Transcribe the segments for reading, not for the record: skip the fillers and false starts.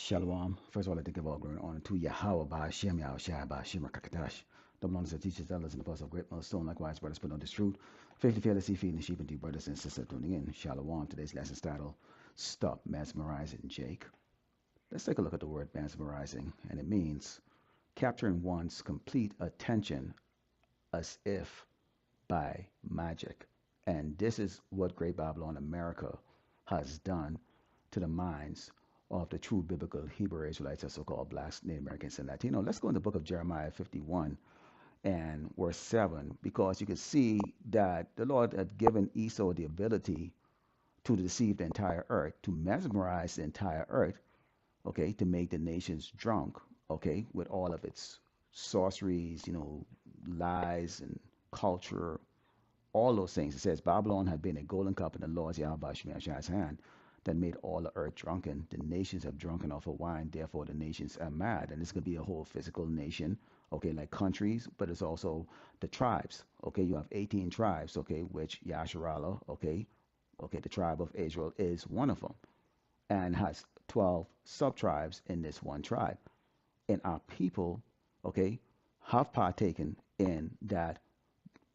Shalom. First of all, I'd like to give all glory and honor to Yahweh by Hashem, Yahushua by Hashem Rakakadash. Double honors that teachers, elders, and apostles of great milestone. Likewise, brothers, put on this truth. Faithfully, fearlessly feeding the sheep and dear brothers and sisters tuning in. Shalom. Today's lesson is titled, Stop Mesmerizing Jake. Let's take a look at the word mesmerizing, and it means capturing one's complete attention as if by magic. And this is what Great Babylon America has done to the minds of the true biblical Hebrew Israelites, or so-called blacks, Native Americans, and Latino. Let's go in the book of Jeremiah 51 and verse 7, because you can see that the Lord had given Esau the ability to deceive the entire earth, to mesmerize the entire earth, okay, to make the nations drunk, okay, with all of its sorceries, lies and culture, all those things. It says Babylon had been a golden cup in the Lord's Yahweh's hand that made all the earth drunken. The nations have drunken off of wine, therefore the nations are mad. And this could be a whole physical nation, okay, like countries, but it's also the tribes, okay. You have 18 tribes, okay, which Yasharallah, okay, the tribe of Israel is one of them, and has 12 sub-tribes in this one tribe. And our people, okay, have partaken in that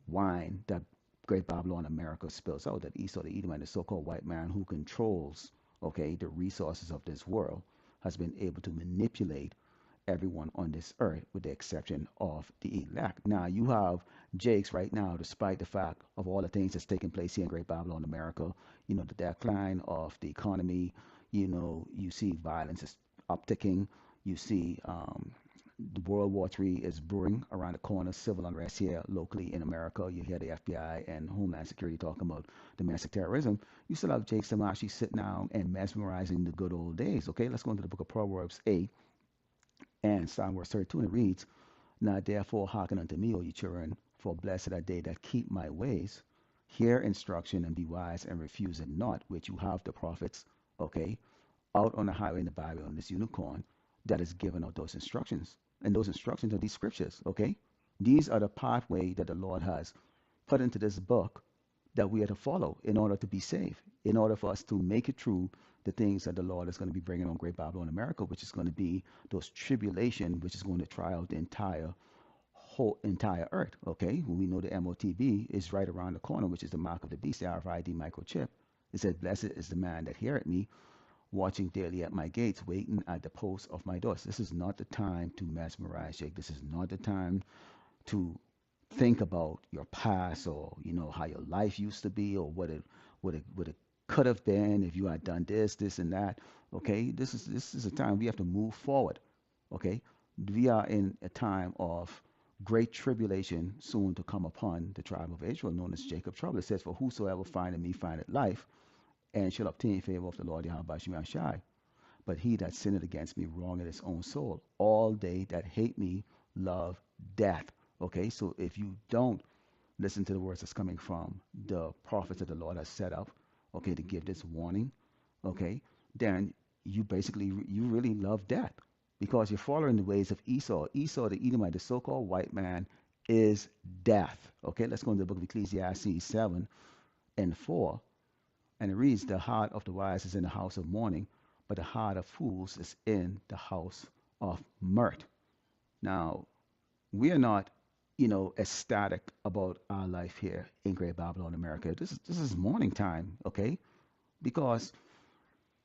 wine that Great Babylon America spills out, that Esau the Edomite, the so-called white man who controls, okay, the resources of this world, has been able to manipulate everyone on this earth with the exception of the elect. Now you have Jakes right now, despite the fact of all the things that's taking place here in Great Babylon America, the decline of the economy, you see violence is upticking, you see the World War III is brewing around the corner, civil unrest here locally in America. You hear the FBI and Homeland Security talking about domestic terrorism. You still have Jake Samashi sitting down and mesmerizing the good old days. Okay, let's go into the book of Proverbs 8 and start verse 32, and it reads, Now therefore hearken unto me, O ye children, for blessed are they that keep my ways. Hear instruction and be wise and refuse it not, which you have the prophets, okay, out on the highway and the byway on this unicorn that is given out those instructions. And those instructions are these scriptures, okay? These are the pathway that the Lord has put into this book that we are to follow in order to be saved, in order for us to make it through the things that the Lord is going to be bringing on Great Babylon America, which is going to be those tribulation, which is going to try out the entire earth, okay? We know the MOTB is right around the corner, which is the mark of the beast, the RFID microchip. It says, Blessed is the man that heareth me, watching daily at my gates, waiting at the post of my doors. This is not the time to mesmerize, Jake. This is not the time to think about your past, or how your life used to be, or what it could have been if you had done this and that. Okay, this is a time we have to move forward. Okay, we are in a time of great tribulation soon to come upon the tribe of Israel, known as Jacob's trouble. It says, For whosoever findeth me findeth life, and shall obtain favor of the Lord Yahweh Shai. But he that sinneth against me wrongeth his own soul. All they that hate me love death. Okay, so if you don't listen to the words that's coming from the prophets that the Lord has set up, okay, to give this warning, okay, then you really love death, because you're following the ways of Esau. Esau the Edomite, the so-called white man, is death. Okay, let's go into the book of Ecclesiastes 7 and 4. And it reads, The heart of the wise is in the house of mourning, but the heart of fools is in the house of mirth. Now, we are not, ecstatic about our life here in Great Babylon, America. This is morning time, okay? Because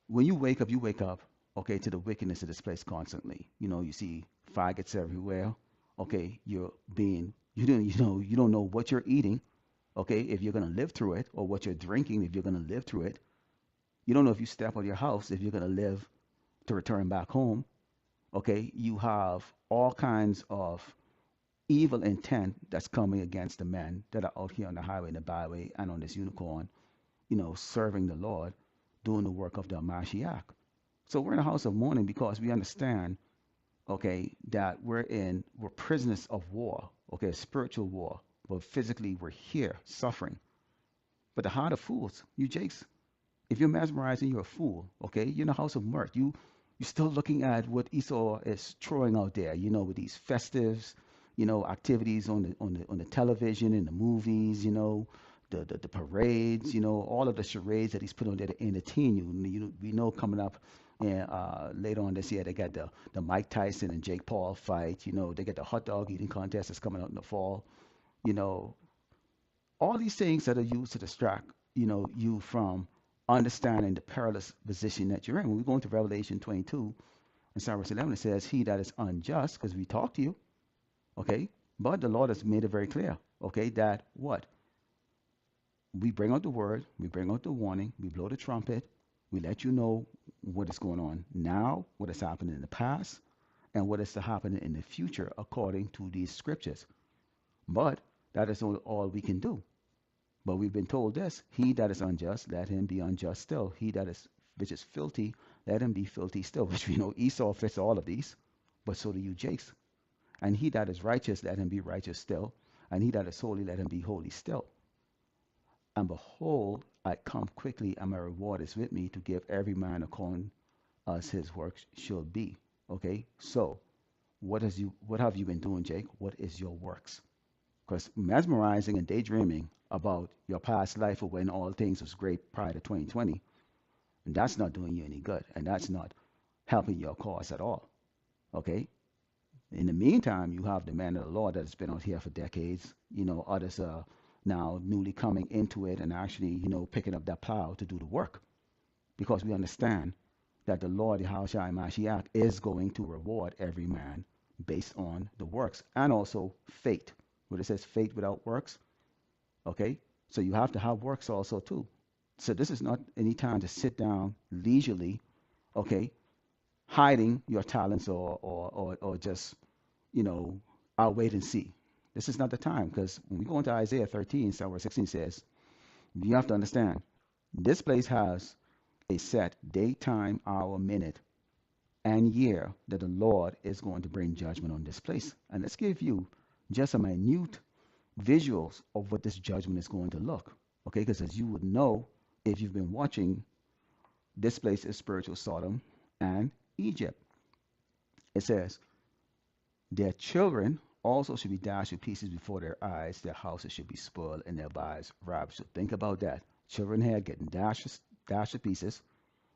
when you wake up, okay, to the wickedness of this place constantly. You see faggots everywhere. Okay, you don't know what you're eating. Okay, if you're going to live through it, or what you're drinking, if you're going to live through it. You don't know if you step out of your house, if you're going to live to return back home. Okay, you have all kinds of evil intent that's coming against the men that are out here on the highway and the byway and on this unicorn, serving the Lord, doing the work of the Mashiach. So we're in a house of mourning because we understand, okay, that we're prisoners of war, okay, a spiritual war. But physically, we're here suffering. But the heart of fools, you Jakes, if you're mesmerizing, you're a fool. Okay, you're in the house of mirth. You're still looking at what Esau is throwing out there. With these festives, activities on the television and the movies. The parades. All of the charades that he's put on there to entertain you. We know coming up And later on this year, they got the Mike Tyson and Jake Paul fight. They get the hot dog eating contest that's coming out in the fall. You know, all these things that are used to distract, you from understanding the perilous position that you're in. When we go into Revelation 22 and Psalm verse 11, it says, "He that is unjust," because we talk to you, okay? But the Lord has made it very clear, okay, that what? We bring out the word, we bring out the warning, we blow the trumpet, we let you know what is going on now, what has happened in the past, and what is to happen in the future according to these scriptures. But that is all we can do. But we've been told this: he that is unjust, let him be unjust still. He that is which is filthy, let him be filthy still. Which we know Esau fits all of these, but so do you, Jakes. And he that is righteous, let him be righteous still. And he that is holy, let him be holy still. And behold, I come quickly, and my reward is with me to give every man according as his works should be. Okay, so what have you been doing, Jake? What is your works? Because mesmerizing and daydreaming about your past life or when all things was great prior to 2020, and that's not doing you any good, and that's not helping your cause at all. Okay. In the meantime, you have the man of the Lord that has been out here for decades. Others are now newly coming into it and actually, picking up that plow to do the work, because we understand that the Lord, Yahushua Mashiach, is going to reward every man based on the works, and also faith. Where it says faith without works, okay? So you have to have works also too. So this is not any time to sit down leisurely, okay, hiding your talents or just, I'll wait and see. This is not the time, because when we go into Isaiah 13, verse 16 says, you have to understand, this place has a set day, time, hour, minute, and year that the Lord is going to bring judgment on this place. And let's give you just a minute visuals of what this judgment is going to look. Okay, because as you would know, if you've been watching, this place is spiritual Sodom and Egypt. It says, their children also should be dashed to pieces before their eyes, their houses should be spoiled, and their wives robbed. So think about that. Children here getting dashed to pieces.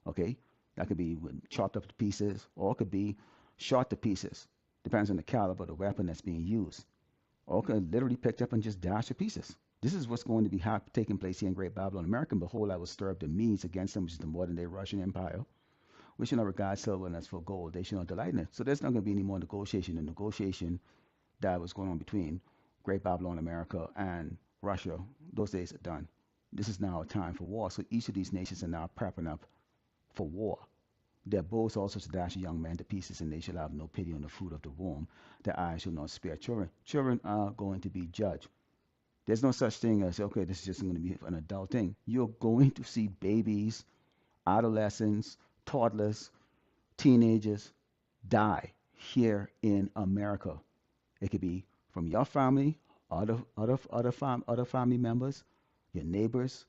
Okay, that could be chopped up to pieces, or it could be shot to pieces. Depends on the caliber of the weapon that's being used. Or it could literally picked up and just dashed to pieces. This is what's going to be taking place here in Great Babylon, America. Behold, I will stir up the Medes against them, which is the modern day Russian Empire, which shall not regard silver and as for gold, they shall not delight in it. So there's not going to be any more negotiation. The negotiation that was going on between Great Babylon, America, and Russia, those days are done. This is now a time for war. So each of these nations are now prepping up for war. Their bows also shall dash young men to pieces, and they shall have no pity on the fruit of the womb. Their eyes shall not spare children. Children are going to be judged. There's no such thing as, okay, this is just going to be an adult thing. You're going to see babies, adolescents, toddlers, teenagers die here in America. It could be from your family, other family members, your neighbors,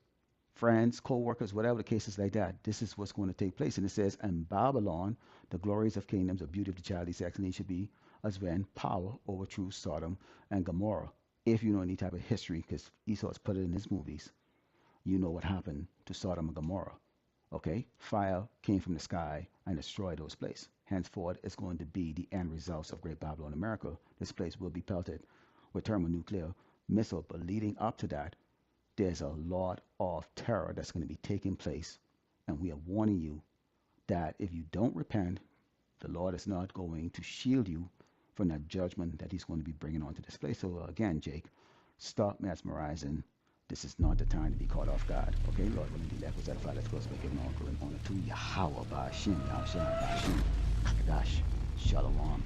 friends, co-workers, whatever the case is like that. This is what's going to take place. And it says, and Babylon, the glories of kingdoms, the beauty of the child, excellently should be as when power overthrew Sodom and Gomorrah. If you know any type of history, because Esau has put it in his movies, you know what happened to Sodom and Gomorrah. Okay, fire came from the sky and destroyed those places. Henceforth, it's going to be the end results of Great Babylon, America. This place will be pelted with thermonuclear missile, but leading up to that, there's a lot of terror that's going to be taking place, and we are warning you that if you don't repent, the Lord is not going to shield you from that judgment that he's going to be bringing onto this place. So again, Jake, stop mesmerizing. This is not the time to be caught off guard. Okay, Lord, will indeed that was edified. Let's go by giving all glory and honor to Yahweh, Ba'ashim, Yahshua, Ba'ashim, Kakadash, Shalom.